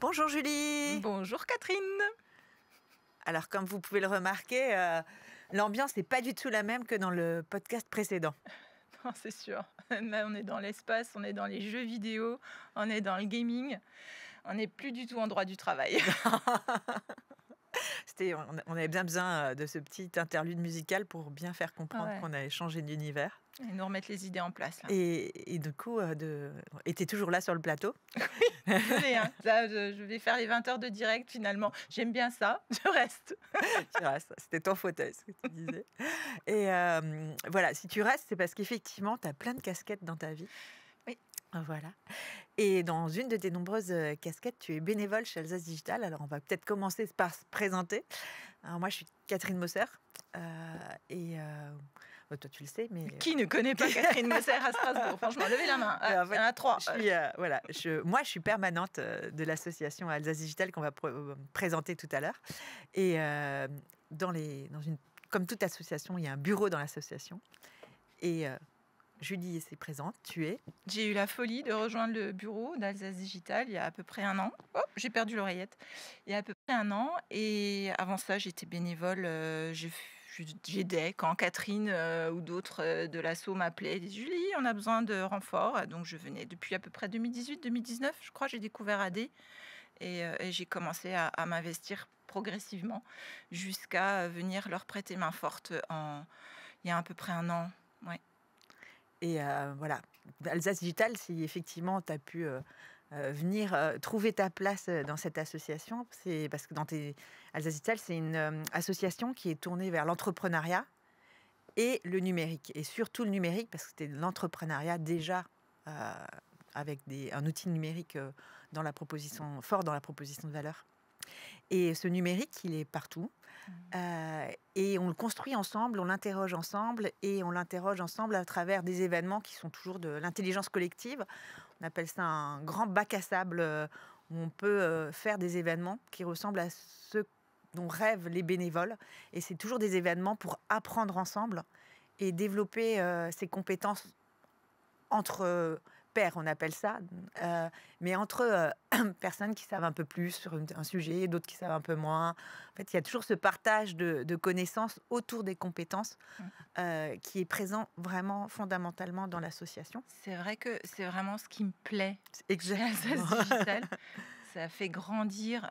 Bonjour Julie. Bonjour Catherine. Alors comme vous pouvez le remarquer, l'ambiance n'est pas du tout la même que dans le podcast précédent. Non, c'est sûr. Là, on est dans l'espace, on est dans les jeux vidéo, on est dans le gaming. On n'est plus du tout en droit du travail. On avait bien besoin de ce petit interlude musical pour bien faire comprendre Ouais. qu'on avait changé d'univers. Et nous remettre les idées en place. Là. Et du coup, t'es toujours là sur le plateau. Désolée, hein. Là, je vais faire les 20 heures de direct finalement. J'aime bien ça, je reste. Tu restes, c'était ton fauteuil, ce que tu disais. Et voilà, si tu restes, c'est parce qu'effectivement, tu as plein de casquettes dans ta vie. Oui. Voilà. Et dans une de tes nombreuses casquettes, tu es bénévole chez Alsace Digital. Alors, on va peut-être commencer par se présenter. Alors, moi, je suis Catherine Mosser. Toi, tu le sais, mais... Qui ne connaît pas Catherine Mosser à Strasbourg? Franchement, levez la main. En fait, Il y en a 3. Moi, je suis permanente de l'association Alsace Digital qu'on va présenter tout à l'heure. Et comme toute association, il y a un bureau dans l'association. Et Julie est présente. Tu es... J'ai eu la folie de rejoindre le bureau d'Alsace Digital il y a à peu près 1 an. Oh, j'ai perdu l'oreillette. Il y a à peu près 1 an. Et avant ça, j'étais bénévole. J'aidais quand Catherine ou d'autres de l'asso m'appelaient. Ils disaient, Julie, on a besoin de renfort. Donc je venais depuis à peu près 2018-2019. Je crois j'ai découvert AD. Et j'ai commencé à m'investir progressivement jusqu'à venir leur prêter main forte il y a à peu près 1 an. Ouais. Et voilà, Alsace Digital, si effectivement tu as pu venir trouver ta place dans cette association, c'est parce que Alsace Digital, c'est une association qui est tournée vers l'entrepreneuriat et le numérique. Et surtout le numérique, parce que c'était l'entrepreneuriat déjà avec un outil numérique fort dans la proposition de valeur. Et ce numérique, il est partout. Et on le construit ensemble, on l'interroge ensemble, et on l'interroge ensemble à travers des événements qui sont toujours de l'intelligence collective. On appelle ça un grand bac à sable, où on peut faire des événements qui ressemblent à ceux dont rêvent les bénévoles. Et c'est toujours des événements pour apprendre ensemble et développer ses compétences entre pairs, on appelle ça, mais entre personnes qui savent un peu plus sur un sujet, d'autres qui savent un peu moins. En fait, il y a toujours ce partage de connaissances autour des compétences qui est présent vraiment fondamentalement dans l'association. C'est vrai que c'est vraiment ce qui me plaît. Exactement. Alsace Digital, ça fait grandir.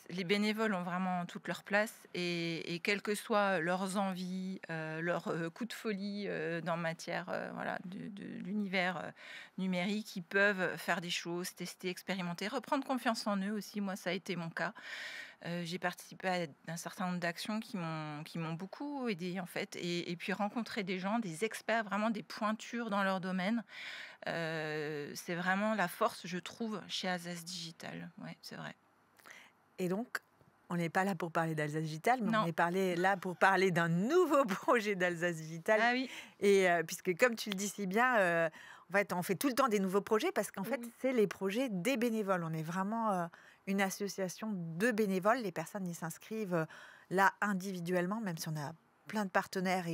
Les bénévoles ont vraiment toute leur place et quelles que soient leurs envies, leurs coups de folie dans matière de l'univers numérique, ils peuvent faire des choses, tester, expérimenter, reprendre confiance en eux aussi. Moi, ça a été mon cas. J'ai participé à un certain nombre d'actions qui m'ont beaucoup aidé en fait, et puis rencontrer des gens, des experts, vraiment des pointures dans leur domaine. C'est vraiment la force, je trouve, chez Alsace Digital. Ouais, c'est vrai. Et donc, on n'est pas là pour parler d'Alsace Digital, mais Non. on est là pour parler d'un nouveau projet d'Alsace Digital. Ah oui. Et puisque, comme tu le dis si bien, en fait, on fait tout le temps des nouveaux projets parce qu'en fait, c'est les projets des bénévoles. On est vraiment une association de bénévoles. Les personnes y s'inscrivent là individuellement, même si on a plein de partenaires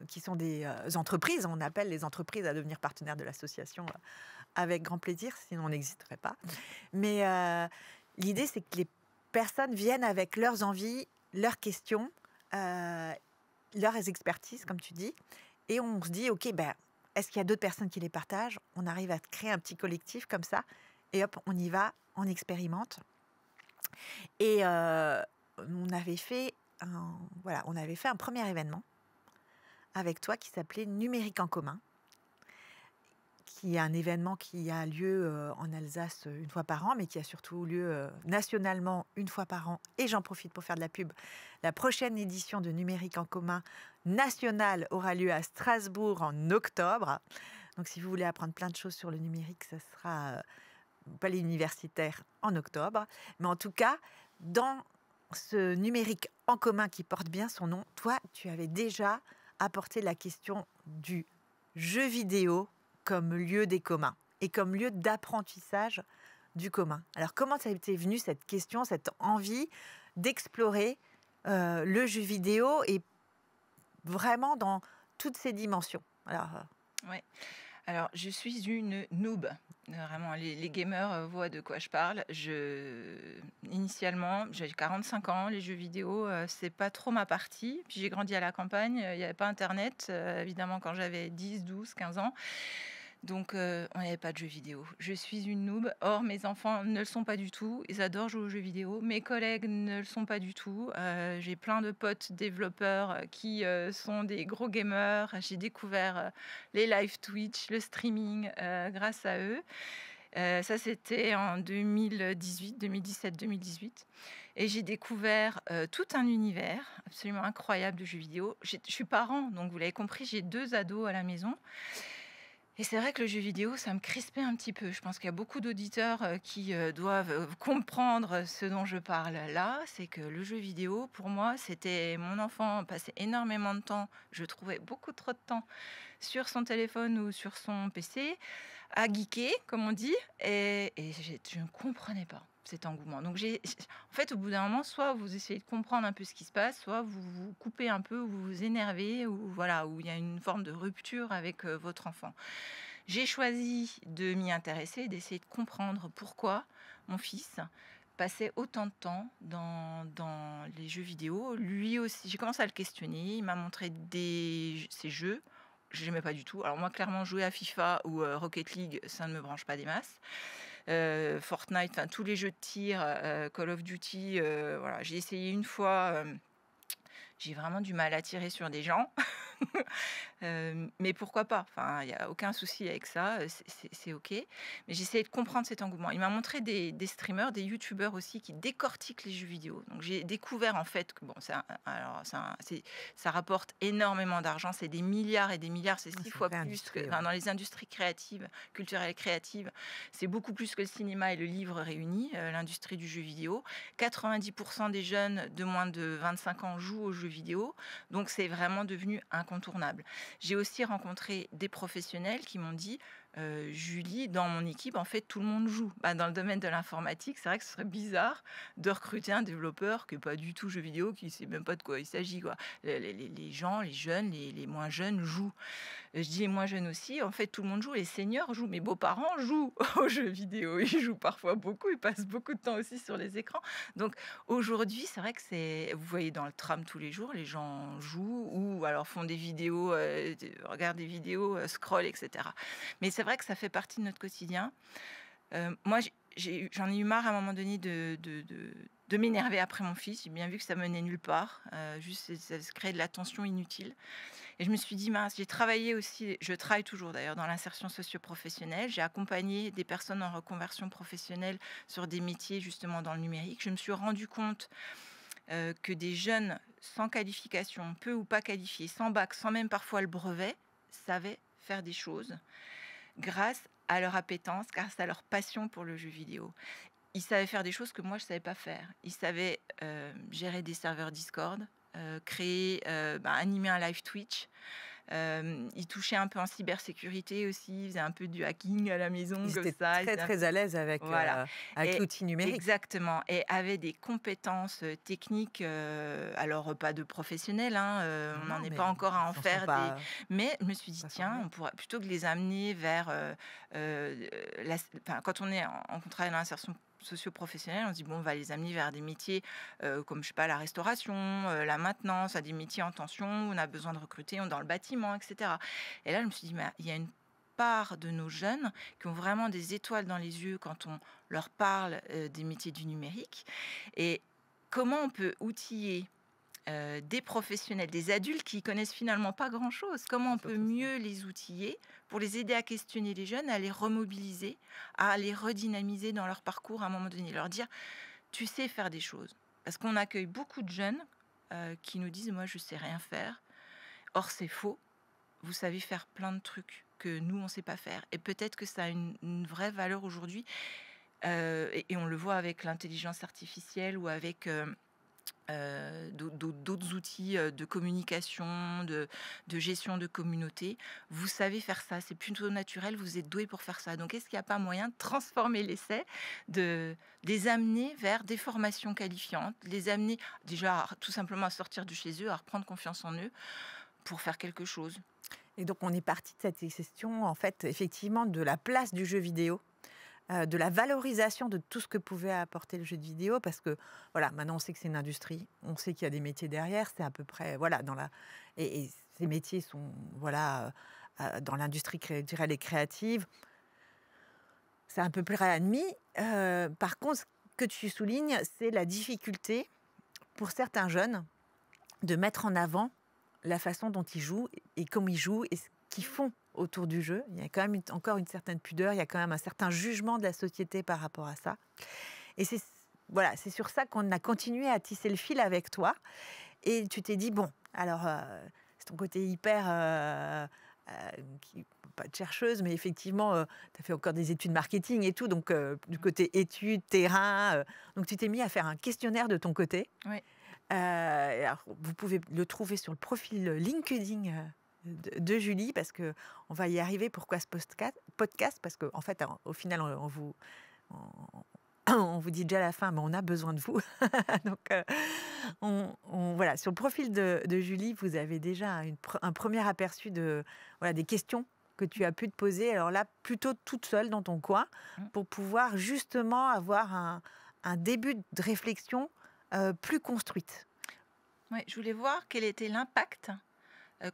qui sont des entreprises. On appelle les entreprises à devenir partenaires de l'association avec grand plaisir, sinon on n'existerait pas. Mais l'idée, c'est que les personnes viennent avec leurs envies, leurs questions, leurs expertises, comme tu dis, et on se dit, ok, est-ce qu'il y a d'autres personnes qui les partagent? On arrive à créer un petit collectif comme ça, et hop, on y va, on expérimente. Et on avait fait un premier événement avec toi qui s'appelait Numérique en commun, qui est un événement qui a lieu en Alsace une fois par an, mais qui a surtout lieu nationalement une fois par an. Et j'en profite pour faire de la pub. La prochaine édition de Numérique en commun nationale aura lieu à Strasbourg en octobre. Donc si vous voulez apprendre plein de choses sur le numérique, ça sera au Palais universitaire en octobre. Mais en tout cas, dans ce Numérique en commun qui porte bien son nom, toi, tu avais déjà apporté la question du jeu vidéo comme lieu des communs et comme lieu d'apprentissage du commun. Alors, comment ça a été venu cette question, cette envie d'explorer le jeu vidéo et vraiment dans toutes ses dimensions? Ouais. Alors, je suis une noob. Vraiment, les gamers voient de quoi je parle. Initialement, j'ai 45 ans, les jeux vidéo, c'est pas trop ma partie. Puis j'ai grandi à la campagne, il n'y avait pas Internet, évidemment, quand j'avais 10, 12, 15 ans. Donc, on n'avait pas de jeux vidéo. Je suis une noob. Or, mes enfants ne le sont pas du tout. Ils adorent jouer aux jeux vidéo. Mes collègues ne le sont pas du tout. J'ai plein de potes développeurs qui sont des gros gamers. J'ai découvert les live Twitch, le streaming grâce à eux. Ça, c'était en 2018, 2017, 2018. Et j'ai découvert tout un univers absolument incroyable de jeux vidéo. Je suis parent, donc vous l'avez compris, j'ai 2 ados à la maison. Et c'est vrai que le jeu vidéo, ça me crispait un petit peu. Je pense qu'il y a beaucoup d'auditeurs qui doivent comprendre ce dont je parle là. C'est que le jeu vidéo, pour moi, c'était mon enfant passait énormément de temps. Je trouvais beaucoup trop de temps sur son téléphone ou sur son PC à geeker, comme on dit. Et je ne comprenais pas cet engouement. Donc, en fait, au bout d'un moment, soit vous essayez de comprendre un peu ce qui se passe, soit vous vous coupez un peu, ou vous vous énervez, ou voilà, où il y a une forme de rupture avec votre enfant. J'ai choisi de m'y intéresser, d'essayer de comprendre pourquoi mon fils passait autant de temps dans les jeux vidéo. Lui aussi, j'ai commencé à le questionner, il m'a montré ses jeux. Je n'aimais pas du tout. Alors moi, clairement, jouer à FIFA ou Rocket League, ça ne me branche pas des masses. Fortnite, enfin tous les jeux de tir, Call of Duty, voilà, j'ai essayé une fois. J'ai vraiment du mal à tirer sur des gens. Mais pourquoi pas? Enfin, il y a aucun souci avec ça, c'est OK. Mais j'essayais de comprendre cet engouement. Il m'a montré des streamers, des youtubeurs aussi qui décortiquent les jeux vidéo. Donc j'ai découvert en fait que bon, ça rapporte énormément d'argent, c'est des milliards et des milliards, c'est 6 fois plus que industrie, enfin, ouais. dans les industries créatives, culturelles et créatives, c'est beaucoup plus que le cinéma et le livre réunis, l'industrie du jeu vidéo. 90% des jeunes de moins de 25 ans jouent aux jeux vidéo, donc c'est vraiment devenu incontournable. J'ai aussi rencontré des professionnels qui m'ont dit Julie, dans mon équipe, en fait, tout le monde joue. Dans le domaine de l'informatique, c'est vrai que ce serait bizarre de recruter un développeur qui n'est pas du tout jeu vidéo, qui ne sait même pas de quoi il s'agit, quoi. Les gens, les jeunes, les moins jeunes jouent. Je dis les moins jeunes aussi, en fait, tout le monde joue. Les seniors jouent. Mes beaux-parents jouent aux jeux vidéo. Ils jouent parfois beaucoup. Ils passent beaucoup de temps aussi sur les écrans. Donc, aujourd'hui, c'est vrai que vous voyez dans le tram tous les jours, les gens jouent ou alors font des vidéos, regardent des vidéos, scrollent, etc. Mais c'est vrai que ça fait partie de notre quotidien. Moi, j'en ai eu marre à un moment donné de m'énerver après mon fils. J'ai bien vu que ça menait nulle part. Juste, ça se crée de la tension inutile. Et je me suis dit, mince, j'ai travaillé aussi, je travaille toujours d'ailleurs dans l'insertion socio-professionnelle. J'ai accompagné des personnes en reconversion professionnelle sur des métiers justement dans le numérique. Je me suis rendu compte que des jeunes sans qualification, peu ou pas qualifiés, sans bac, sans même parfois le brevet, savaient faire des choses grâce à leur appétence, grâce à leur passion pour le jeu vidéo. Ils savaient faire des choses que moi je ne savais pas faire. Ils savaient gérer des serveurs Discord, animer un live Twitch. Ils touchaient un peu en cybersécurité aussi, ils faisaient un peu du hacking à la maison. Ils comme étaient ça. très, très à l'aise avec, Voilà. avec l'outil numérique. Exactement. Et avaient des compétences techniques, alors pas de professionnels, on n'en est pas encore à en faire des... Mais je me suis dit, tiens, on pourrait, plutôt que les amener vers... quand on est en contrat d'insertion socio-professionnels, on se dit bon, on va les amener vers des métiers comme je sais pas la restauration, la maintenance, à des métiers en tension où on a besoin de recruter, dans le bâtiment, etc. Et là, je me suis dit, mais il y a une part de nos jeunes qui ont vraiment des étoiles dans les yeux quand on leur parle des métiers du numérique. Et comment on peut outiller des professionnels, des adultes qui connaissent finalement pas grand-chose. Comment on peut mieux les outiller pour les aider à questionner les jeunes, à les remobiliser, à les redynamiser dans leur parcours à un moment donné, leur dire tu sais faire des choses. Parce qu'on accueille beaucoup de jeunes qui nous disent moi je sais rien faire. Or c'est faux. Vous savez faire plein de trucs que nous on sait pas faire. Et peut-être que ça a une vraie valeur aujourd'hui. Et on le voit avec l'intelligence artificielle ou avec d'autres outils de communication, de gestion de communauté. Vous savez faire ça, c'est plutôt naturel, vous êtes doué pour faire ça. Donc est-ce qu'il n'y a pas moyen de transformer l'essai, de les amener vers des formations qualifiantes, les amener déjà tout simplement à sortir de chez eux, à reprendre confiance en eux pour faire quelque chose? Et donc, on est parti de cette question, en fait, effectivement, de la place du jeu vidéo, de la valorisation de tout ce que pouvait apporter le jeu de vidéo, parce que, voilà, maintenant, on sait que c'est une industrie, on sait qu'il y a des métiers derrière, c'est à peu près, voilà, et ces métiers sont, voilà, dans l'industrie culturelle et créative, c'est un peu près admis. Par contre, ce que tu soulignes, c'est la difficulté pour certains jeunes de mettre en avant la façon dont ils jouent et comment ils jouent et ce qu'ils font autour du jeu. Il y a quand même encore une certaine pudeur, il y a quand même un certain jugement de la société par rapport à ça. Et c'est voilà, c'est sur ça qu'on a continué à tisser le fil avec toi. Et tu t'es dit, bon, alors, c'est ton côté hyper... pas de chercheuse, mais effectivement, tu as fait encore des études marketing et tout, donc du côté études, terrain. Donc tu t'es mis à faire un questionnaire de ton côté. Oui. Alors, vous pouvez le trouver sur le profil LinkedIn de Julie, parce qu'on va y arriver. Pourquoi ce podcast? Parce qu'en fait, au final, on vous dit déjà à la fin, mais on a besoin de vous. Donc, voilà, sur le profil de Julie, vous avez déjà un premier aperçu voilà, des questions que tu as pu te poser. Alors là, plutôt toute seule dans ton coin, pour pouvoir justement avoir un début de réflexion plus construite. Ouais, je voulais voir quel était l'impact,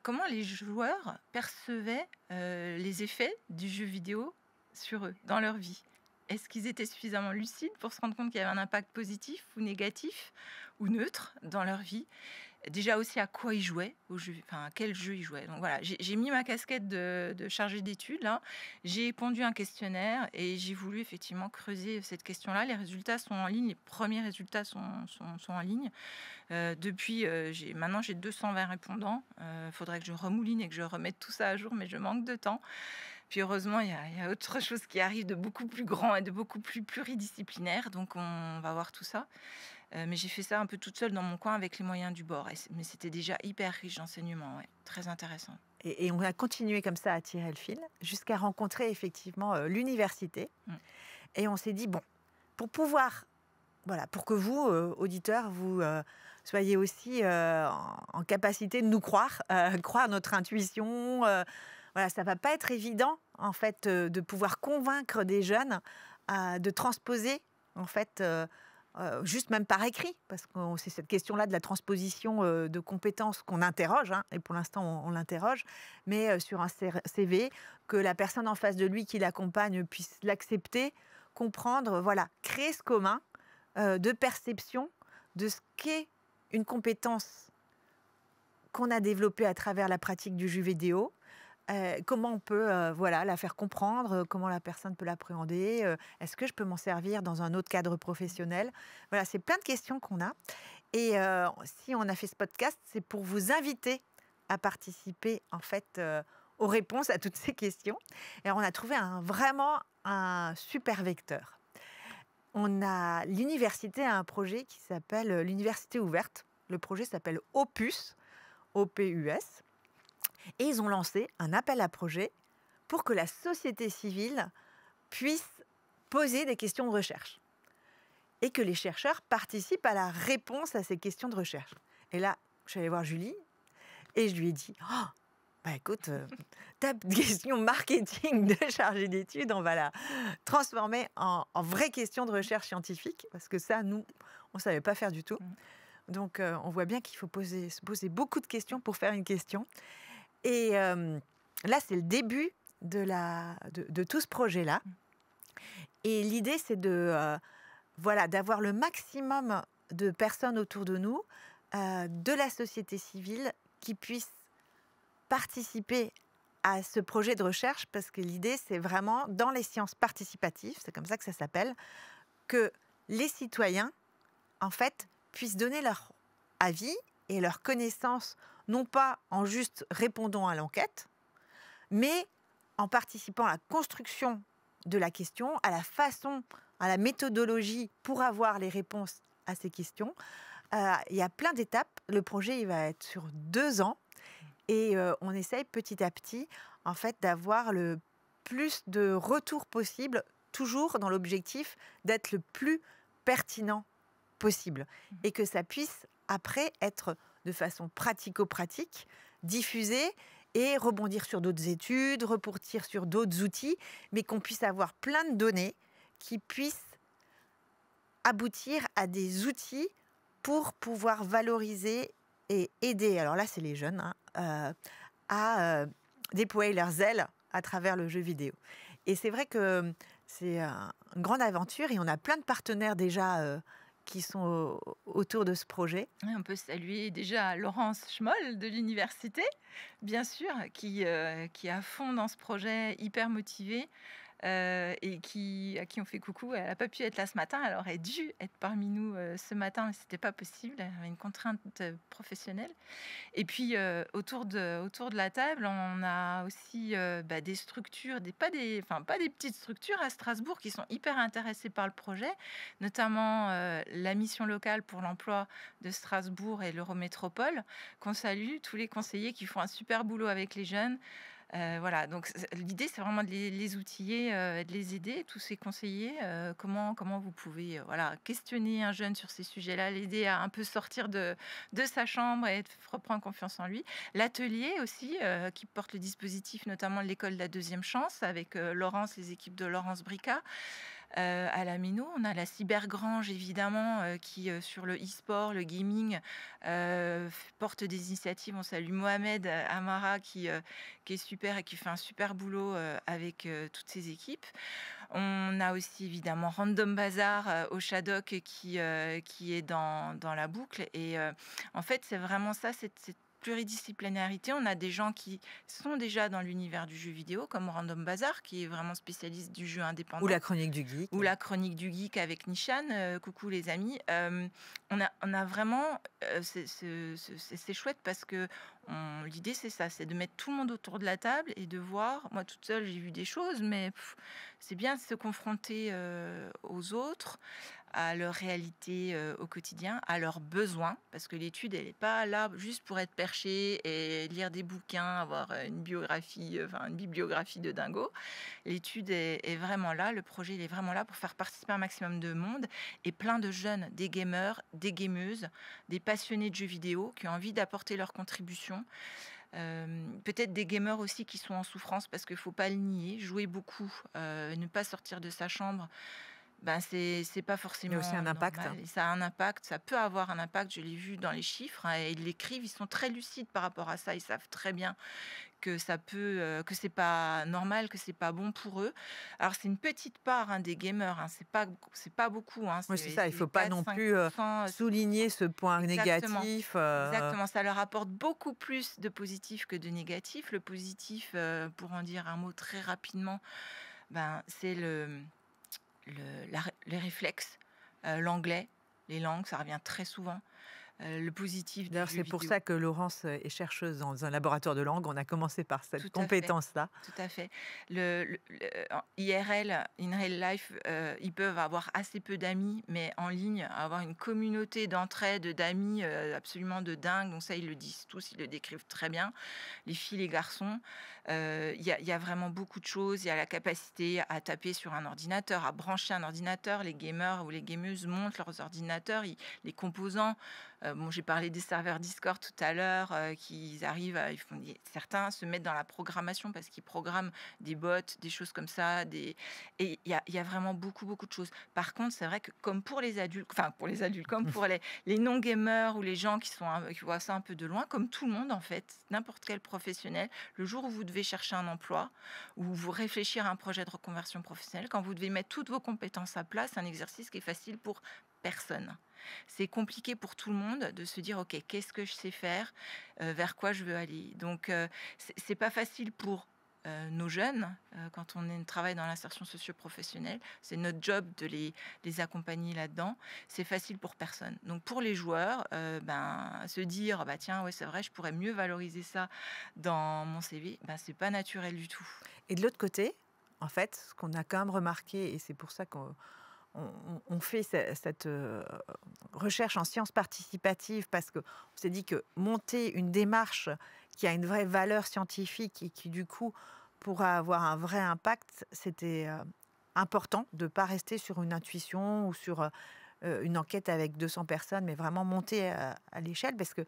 comment les joueurs percevaient les effets du jeu vidéo sur eux, dans leur vie. Est-ce qu'ils étaient suffisamment lucides pour se rendre compte qu'il y avait un impact positif ou négatif ou neutre dans leur vie? Déjà aussi à quoi ils jouaient, à quel jeu ils jouaient. Donc voilà, j'ai mis ma casquette de chargée d'études là, j'ai pondu un questionnaire et j'ai voulu effectivement creuser cette question-là. Les résultats sont en ligne, les premiers résultats sont en ligne. Depuis, maintenant j'ai 220 répondants. Faudrait que je remouline et que je remette tout ça à jour, mais je manque de temps. Puis heureusement, il y a autre chose qui arrive de beaucoup plus grand et de beaucoup plus pluridisciplinaire. Donc on va voir tout ça. Mais j'ai fait ça un peu toute seule dans mon coin avec les moyens du bord. Mais c'était déjà hyper riche d'enseignements, ouais, très intéressant. Et on a continué comme ça à tirer le fil jusqu'à rencontrer effectivement l'université. Et on s'est dit, bon, pour pouvoir, voilà, pour que vous, auditeurs, vous soyez aussi en capacité de nous croire notre intuition. Voilà, ça va pas être évident, en fait, de pouvoir convaincre des jeunes de transposer, en fait, juste même par écrit, parce que c'est cette question-là de la transposition de compétences qu'on interroge, hein, et pour l'instant on l'interroge, mais sur un CV, que la personne en face de lui qui l'accompagne puisse l'accepter, comprendre, voilà, créer ce commun de perception de ce qu'est une compétence qu'on a développée à travers la pratique du jeu vidéo. Comment on peut voilà, la faire comprendre, comment la personne peut l'appréhender, est-ce que je peux m'en servir dans un autre cadre professionnel? Voilà, c'est plein de questions qu'on a. Et si on a fait ce podcast, c'est pour vous inviter à participer en fait aux réponses à toutes ces questions. Et on a trouvé vraiment un super vecteur. L'université a un projet qui s'appelle l'Université ouverte. Le projet s'appelle Opus, OPUS. Et ils ont lancé un appel à projet pour que la société civile puisse poser des questions de recherche et que les chercheurs participent à la réponse à ces questions de recherche. Et là, je suis allée voir Julie et je lui ai dit oh, bah écoute, ta question marketing de chargée d'études, on va la transformer en vraie question de recherche scientifique, parce que ça, nous, on ne savait pas faire du tout. Donc, on voit bien qu'il faut se poser beaucoup de questions pour faire une question. Et là, c'est le début de tout ce projet-là. Et l'idée, c'est voilà, d'avoir le maximum de personnes autour de nous, de la société civile, qui puissent participer à ce projet de recherche, parce que l'idée, c'est vraiment, dans les sciences participatives, c'est comme ça que ça s'appelle, que les citoyens, en fait, puissent donner leur avis et leur connaissance, non pas en juste répondant à l'enquête, mais en participant à la construction de la question, à la façon, à la méthodologie pour avoir les réponses à ces questions. Il y a plein d'étapes. Le projet, il va être sur 2 ans. Et on essaye petit à petit, en fait, d'avoir le plus de retours possible, toujours dans l'objectif d'être le plus pertinent possible. Et que ça puisse, après, être de façon pratico-pratique, diffusé et rebondir sur d'autres études, repartir sur d'autres outils, mais qu'on puisse avoir plein de données qui puissent aboutir à des outils pour pouvoir valoriser et aider, alors là c'est les jeunes, à déployer leurs ailes à travers le jeu vidéo. Et c'est vrai que c'est une grande aventure et on a plein de partenaires déjà qui sont autour de ce projet. Ouais, on peut saluer déjà Laurence Schmoll de l'université, bien sûr, qui est à fond dans ce projet, hyper motivée. Et à qui on fait coucou. Elle n'a pas pu être là ce matin, elle aurait dû être parmi nous ce matin, mais ce n'était pas possible, elle avait une contrainte professionnelle. Et puis autour de la table, on a aussi des structures, pas des petites structures à Strasbourg qui sont hyper intéressées par le projet, notamment la mission locale pour l'emploi de Strasbourg et l'Eurométropole, qu'on salue, tous les conseillers qui font un super boulot avec les jeunes. Voilà, donc l'idée, c'est vraiment de les outiller, de les aider, tous ces conseillers. Comment vous pouvez questionner un jeune sur ces sujets-là, l'aider à un peu sortir de sa chambre et reprendre confiance en lui. L'atelier aussi, qui porte le dispositif, notamment de l'école de la deuxième chance, avec Laurence, les équipes de Laurence Brica. À la Méno, on a la Cybergrange évidemment qui sur le e-sport, le gaming porte des initiatives. On salue Mohamed Amara qui est super et qui fait un super boulot avec toutes ses équipes. On a aussi évidemment Random Bazar au Shadok qui est dans la boucle. Et en fait, c'est vraiment ça, cette pluridisciplinarité. On a des gens qui sont déjà dans l'univers du jeu vidéo, comme Random Bazar, qui est vraiment spécialiste du jeu indépendant. Ou la chronique du geek. Ou la chronique du geek avec Nishan. Coucou les amis. On a vraiment... c'est chouette parce que l'idée, c'est ça, c'est de mettre tout le monde autour de la table et de voir... Moi, toute seule, j'ai vu des choses, mais c'est bien de se confronter aux autres, à leur réalité au quotidien, à leurs besoins, parce que l'étude, elle n'est pas là juste pour être perchée et lire des bouquins, avoir une bibliographie de dingo. L'étude est vraiment là, le projet il est vraiment là pour faire participer un maximum de monde et plein de jeunes, des gamers, des gameuses, des passionnés de jeux vidéo qui ont envie d'apporter leur contribution. Peut-être des gamers aussi qui sont en souffrance parce qu'il ne faut pas le nier, jouer beaucoup, ne pas sortir de sa chambre, c'est pas forcément aussi un impact. normal. Et ça a un impact, ça peut avoir un impact, je l'ai vu dans les chiffres, et ils l'écrivent, ils sont très lucides par rapport à ça, ils savent très bien que ça peut, que c'est pas normal, que c'est pas bon pour eux. Alors c'est une petite part des gamers, c'est pas beaucoup. Oui, c'est ça, il ne faut pas non plus souligner ce point Exactement. négatif. Exactement, ça leur apporte beaucoup plus de positif que de négatif. Le positif, pour en dire un mot très rapidement, c'est les réflexes, l'anglais, les langues, ça revient très souvent. Le positif. D'ailleurs, c'est pour ça que Laurence est chercheuse dans un laboratoire de langue. On a commencé par cette compétence-là. Tout à fait. En IRL, in real life, ils peuvent avoir assez peu d'amis, mais en ligne, avoir une communauté d'entraide, d'amis absolument de dingue. Donc ça, ils le disent tous, ils le décrivent très bien. Les filles, les garçons, il y a vraiment beaucoup de choses. Il y a la capacité à taper sur un ordinateur, à brancher un ordinateur. Les gamers ou les gameuses montent leurs ordinateurs, les composants. J'ai parlé des serveurs Discord tout à l'heure, qui arrivent, certains se mettent dans la programmation parce qu'ils programment des bots, des choses comme ça. Et il y a vraiment beaucoup de choses. Par contre, c'est vrai que comme pour les adultes, comme pour les non-gamers ou les gens qui voient ça un peu de loin, comme tout le monde en fait, n'importe quel professionnel, le jour où vous devez chercher un emploi, ou vous réfléchir à un projet de reconversion professionnelle, quand vous devez mettre toutes vos compétences à plat, c'est un exercice qui est facile pour personne. C'est compliqué pour tout le monde de se dire ok, qu'est-ce que je sais faire, vers quoi je veux aller. Donc c'est pas facile pour nos jeunes quand on travaille dans l'insertion socio-professionnelle. C'est notre job de les accompagner là-dedans. C'est facile pour personne. Donc pour les joueurs, se dire tiens ouais c'est vrai, je pourrais mieux valoriser ça dans mon CV, c'est pas naturel du tout. Et de l'autre côté, en fait, ce qu'on a quand même remarqué, et c'est pour ça qu'on fait cette recherche en sciences participatives, parce qu'on s'est dit que monter une démarche qui a une vraie valeur scientifique et qui du coup pourra avoir un vrai impact, c'était important de ne pas rester sur une intuition ou sur une enquête avec 200 personnes, mais vraiment monter à l'échelle, parce que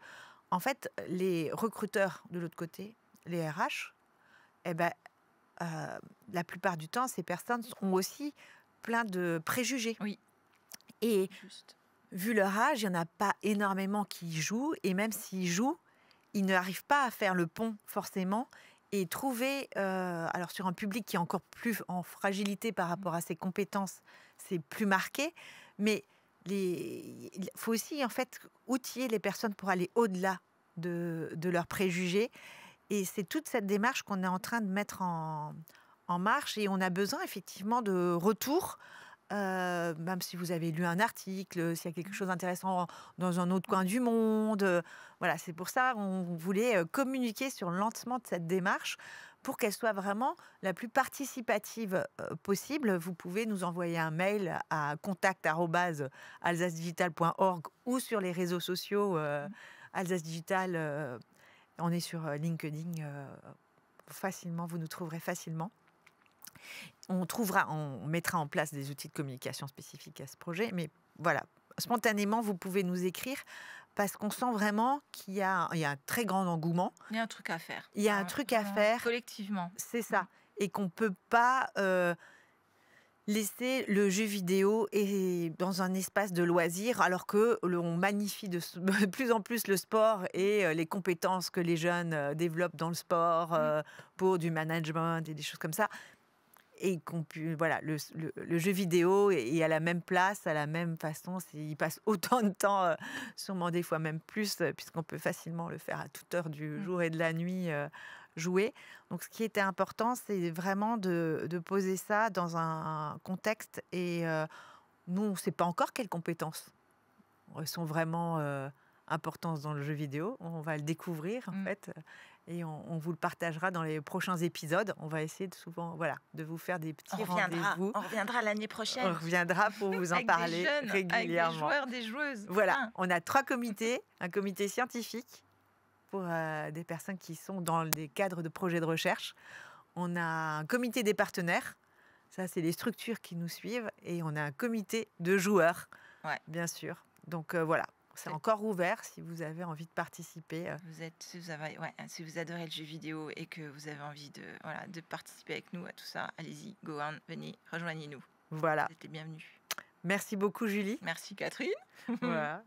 en fait, les recruteurs de l'autre côté, les RH, eh ben, la plupart du temps, ces personnes ont aussi plein de préjugés. Oui, Et juste. vu leur âge, il n'y en a pas énormément qui y jouent. Et même s'ils jouent, ils n'arrivent pas à faire le pont forcément et trouver, alors sur un public qui est encore plus en fragilité par rapport à ses compétences, c'est plus marqué, mais il faut aussi en fait outiller les personnes pour aller au-delà de leurs préjugés. Et c'est toute cette démarche qu'on est en train de mettre en marche et on a besoin effectivement de retours. Même si vous avez lu un article, s'il y a quelque chose d'intéressant dans un autre coin du monde. Voilà, c'est pour ça qu'on voulait communiquer sur le lancement de cette démarche pour qu'elle soit vraiment la plus participative possible. Vous pouvez nous envoyer un mail à contact@alsacedigital.org ou sur les réseaux sociaux Alsace Digital. On est sur LinkedIn facilement, vous nous trouverez facilement. On mettra en place des outils de communication spécifiques à ce projet, mais voilà, spontanément, vous pouvez nous écrire parce qu'on sent vraiment qu'il y a un très grand engouement. Il y a un truc à faire. Il y a un truc à Vraiment, faire, collectivement. c'est ça, et qu'on ne peut pas laisser le jeu vidéo dans un espace de loisirs, alors que on magnifie de plus en plus le sport et les compétences que les jeunes développent dans le sport pour du management et des choses comme ça. Et voilà, le jeu vidéo est à la même place, à la même façon. Il passe autant de temps, sûrement des fois même plus, puisqu'on peut facilement le faire à toute heure du jour et de la nuit, jouer. Donc, ce qui était important, c'est vraiment de poser ça dans un contexte. Et nous, on ne sait pas encore quelles compétences sont vraiment importantes dans le jeu vidéo. On va le découvrir, en fait. Et on vous le partagera dans les prochains épisodes. On va essayer de vous faire des petits rendez-vous. On reviendra l'année prochaine. On reviendra pour vous en parler régulièrement. Avec des joueurs, des joueuses. Voilà, on a 3 comités. Un comité scientifique pour des personnes qui sont dans des cadres de projets de recherche. On a un comité des partenaires. Ça, c'est les structures qui nous suivent. Et on a un comité de joueurs, bien sûr. Donc voilà. C'est encore ouvert si vous avez envie de participer. Si vous adorez le jeu vidéo et que vous avez envie de participer avec nous à tout ça, allez-y, go on, venez, rejoignez-nous. Voilà. Vous êtes les bienvenus. Merci beaucoup, Julie. Merci, Catherine. Voilà.